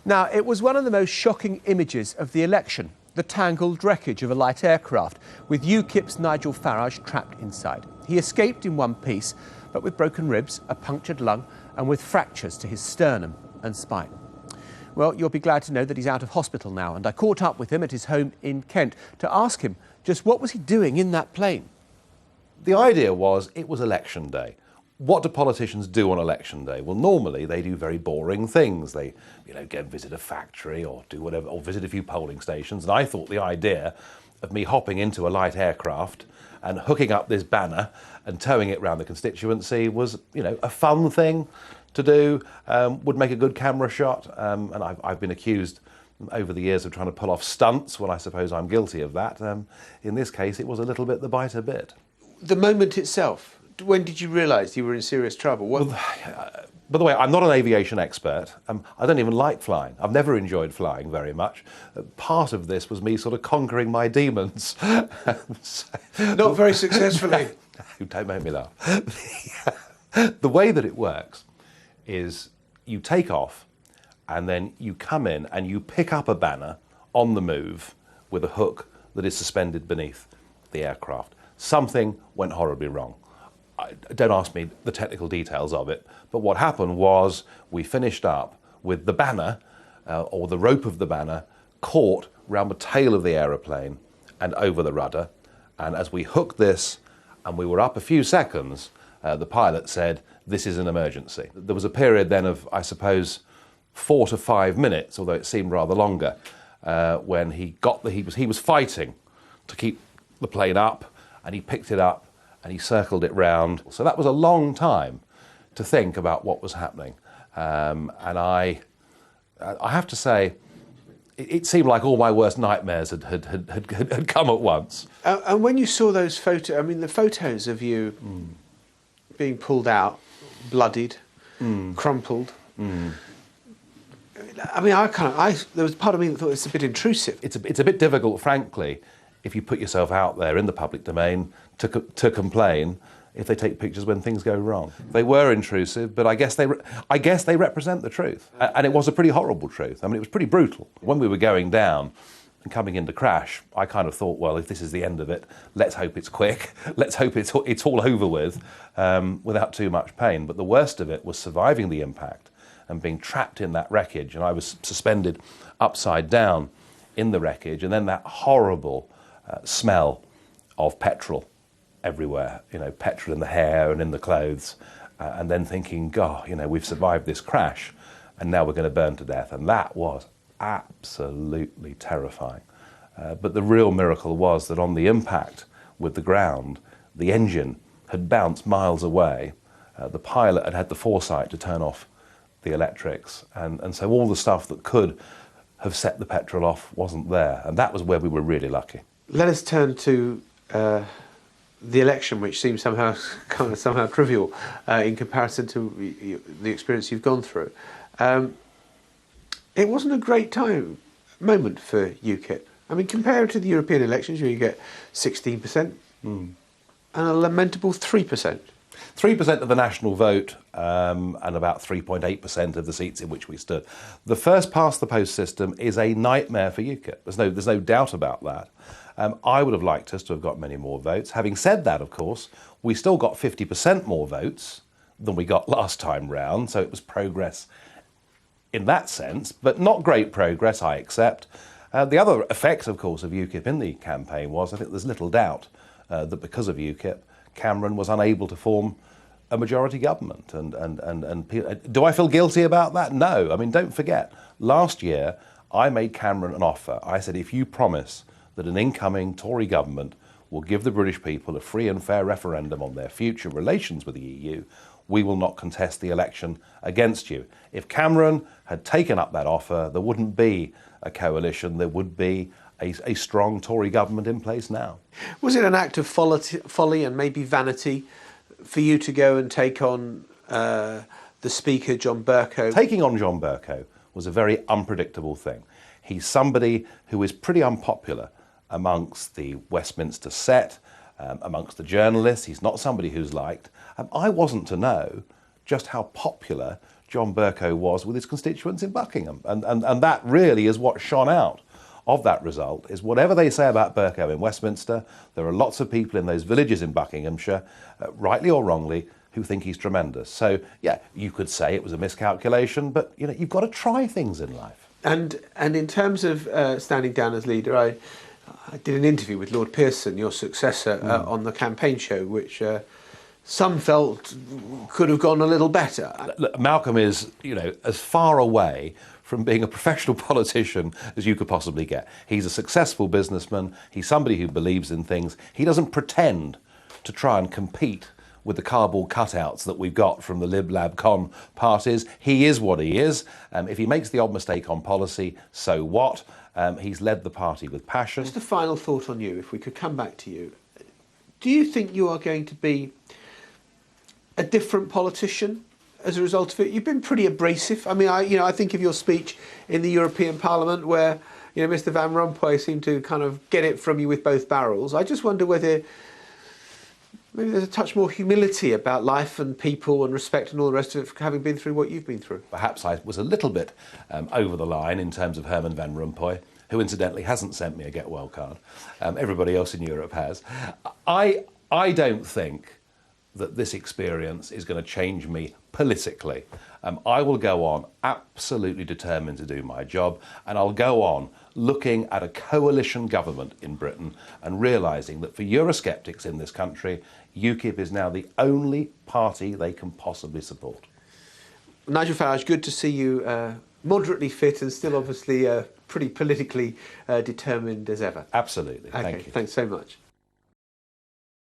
Now, it was one of the most shocking images of the election, the tangled wreckage of a light aircraft, with UKIP's Nigel Farage trapped inside. He escaped in one piece, but with broken ribs, a punctured lung, and with fractures to his sternum and spine. Well, you'll be glad to know that he's out of hospital now, and I caught up with him at his home in Kent to ask him just what was he doing in that plane. The idea was it was election day. What do politicians do on election day? Well, normally they do very boring things. They, go and visit a factory or do whatever, or visit a few polling stations. And I thought the idea of me hopping into a light aircraft and hooking up this banner and towing it around the constituency was, a fun thing to do, would make a good camera shot. And I've been accused over the years of trying to pull off stunts. Well, I suppose I'm guilty of that. In this case, it was a little bit the biter bit. The moment itself, when did you realise you were in serious trouble? Well, by the way, I'm not an aviation expert. I don't even like flying. I've never enjoyed flying very much. Part of this was me sort of conquering my demons. Not very successfully. No, don't make me laugh. The way that it works is you take off and then you come in and you pick up a banner on the move with a hook that is suspended beneath the aircraft. Something went horribly wrong. Don't ask me the technical details of it, but what happened was we finished up with the banner, or the rope of the banner, caught round the tail of the aeroplane and over the rudder. And as we hooked this and we were up a few seconds, the pilot said, "This is an emergency." There was a period then of, I suppose, 4 to 5 minutes, although it seemed rather longer, when he was fighting to keep the plane up, and he picked it up and he circled it round. So that was a long time to think about what was happening. And I have to say, it seemed like all my worst nightmares had come at once. And when you saw those photos, the photos of you being pulled out, bloodied, crumpled. There was part of me that thought it's a bit intrusive. It's a bit difficult, frankly, if you put yourself out there in the public domain to complain if they take pictures when things go wrong. They were intrusive, but I guess they represent the truth. And it was a pretty horrible truth. It was pretty brutal. When we were going down and coming into crash, I kind of thought, well, if this is the end of it, let's hope it's quick. Let's hope it's all over with without too much pain. But the worst of it was surviving the impact and being trapped in that wreckage. And I was suspended upside down in the wreckage, and then that horrible smell of petrol everywhere, petrol in the hair and in the clothes, and then thinking, God, we've survived this crash and now we're going to burn to death. And that was absolutely terrifying. But the real miracle was that on the impact with the ground, the engine had bounced miles away. The pilot had had the foresight to turn off the electrics, and so all the stuff that could have set the petrol off wasn't there. And that was where we were really lucky. Let us turn to the election, which seems somehow trivial in comparison to the experience you've gone through. It wasn't a great moment for UKIP. Compared to the European elections, where you get 16% and a lamentable 3%. 3% of the national vote and about 3.8% of the seats in which we stood. The first past the post system is a nightmare for UKIP. There's no doubt about that. I would have liked us to have got many more votes. Having said that, of course, we still got 50% more votes than we got last time round, so it was progress in that sense, but not great progress, I accept. The other effect, of course, of UKIP in the campaign was, I think there's little doubt that because of UKIP, Cameron was unable to form a majority government. And do I feel guilty about that? No. Don't forget, last year I made Cameron an offer. I said, if you promise that an incoming Tory government will give the British people a free and fair referendum on their future relations with the EU, we will not contest the election against you. If Cameron had taken up that offer, there wouldn't be a coalition, there would be a strong Tory government in place now. Was it an act of folly and maybe vanity for you to go and take on the Speaker, John Bercow? Taking on John Bercow was a very unpredictable thing. He's somebody who is pretty unpopular amongst the Westminster set, amongst the journalists. He's not somebody who's liked. I wasn't to know just how popular John Bercow was with his constituents in Buckingham. And that really is what shone out of that result, is whatever they say about Bercow in Westminster, there are lots of people in those villages in Buckinghamshire, rightly or wrongly, who think he's tremendous. So, yeah, you could say it was a miscalculation, but, you know, you've got to try things in life. And in terms of standing down as leader, I did an interview with Lord Pearson, your successor, on the campaign show, which some felt could have gone a little better. Look, Malcolm is, you know, as far away from being a professional politician as you could possibly get. He's a successful businessman. He's somebody who believes in things. He doesn't pretend to try and compete with the cardboard cutouts that we've got from the Lib Lab Con parties. He is what he is. If he makes the odd mistake on policy, so what? He's led the party with passion. Just a final thought on you, if we could come back to you. Do you think you are going to be a different politician as a result of it? You've been pretty abrasive. I mean, I think of your speech in the European Parliament where, you know, Mr. Van Rompuy seemed to kind of get it from you with both barrels. I just wonder whether maybe there's a touch more humility about life and people and respect and all the rest of it, for having been through what you've been through. Perhaps I was a little bit over the line in terms of Herman Van Rompuy, who incidentally hasn't sent me a get well card. Everybody else in Europe has. I don't think that this experience is going to change me politically. I will go on absolutely determined to do my job, and I'll go on looking at a coalition government in Britain and realising that for Eurosceptics in this country, UKIP is now the only party they can possibly support. Nigel Farage, good to see you moderately fit and still obviously pretty politically determined as ever. Absolutely. Okay, Thank you. Thanks so much.